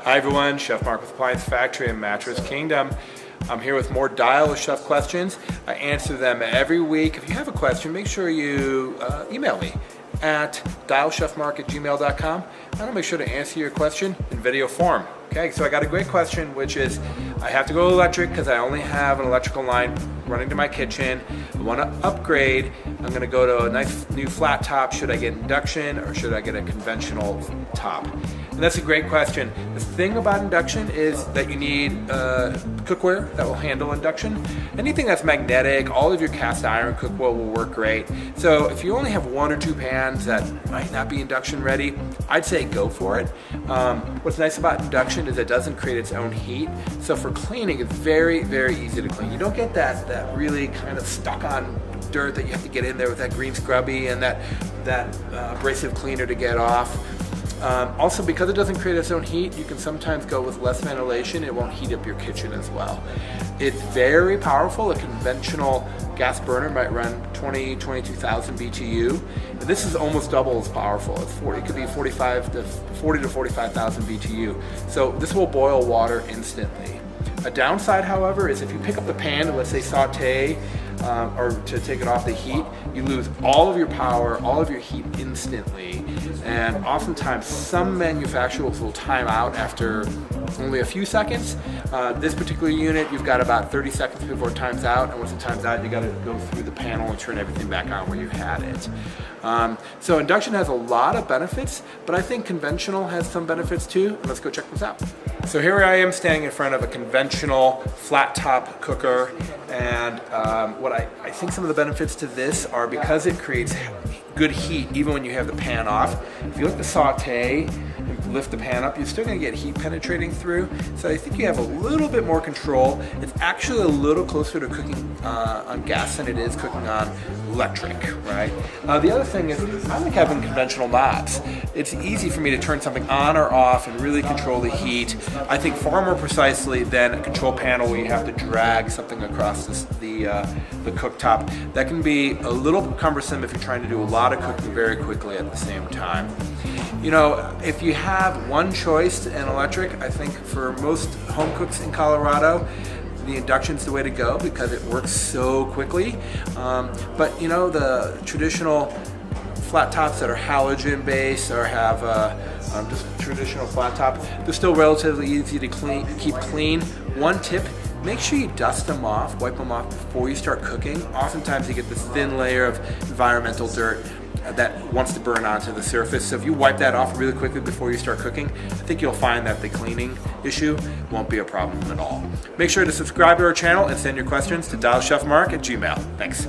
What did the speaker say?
Hi everyone, Chef Mark with Appliance Factory and Mattress Kingdom. I'm here with more Dial with Chef questions. I answer them every week. If you have a question, make sure you email me at dialchefmark@gmail.com and I'll make sure to answer your question in video form. Okay, so I got a great question, which is I have to go electric because I only have an electrical line running to my kitchen. I want to upgrade. I'm going to go to a nice new flat top. Should I get induction or should I get a conventional top? And that's a great question. The thing about induction is that you need cookware that will handle induction. Anything that's magnetic, all of your cast iron cookware will work great. So if you only have one or two pans that might not be induction ready, I'd say go for it. What's nice about induction is it doesn't create its own heat. So for cleaning, it's very, very easy to clean. You don't get that really kind of stuck on dirt that you have to get in there with that green scrubby and that abrasive cleaner to get off. Also, because it doesn't create its own heat, you can sometimes go with less ventilation. It won't heat up your kitchen as well. It's very powerful. A conventional gas burner might run 22,000 BTU. And this is almost double as powerful. It could be 40 to 45,000 BTU. So this will boil water instantly. A downside, however, is if you pick up the pan and let's say saute, or to take it off the heat, you lose all of your power, all of your heat instantly. And oftentimes some manufacturers will time out after only a few seconds. This particular unit, you've got about 30 seconds before it times out, and once it times out, you got to go through the panel and turn everything back on where you had it. So induction has a lot of benefits, but I think conventional has some benefits too, and let's go check this out. So here I am standing in front of a conventional flat top cooker, and what I think some of the benefits to this are because it creates good heat even when you have the pan off. If you let the saute and lift the pan up, you're still going to get heat penetrating through. So I think you have a little bit more control. It's actually a little closer to cooking on gas than it is cooking on electric, right? The other thing is I like having conventional knobs. It's easy for me to turn something on or off and really control the heat. I think far more precisely than a control panel where you have to drag something across the cooktop. That can be a little cumbersome if you're trying to do a lot of cooking very quickly at the same time. You know, if you have one choice in electric, I think for most home cooks in Colorado, the induction's the way to go because it works so quickly. But you know, the traditional flat tops that are halogen based or have just traditional flat top, they're still relatively easy to keep clean. One tip, make sure you dust them off, wipe them off before you start cooking. Oftentimes you get this thin layer of environmental dirt that wants to burn onto the surface. So if you wipe that off really quickly before you start cooking, I think you'll find that the cleaning issue won't be a problem at all. Make sure to subscribe to our channel and send your questions to dialchefmark@gmail.com. Thanks.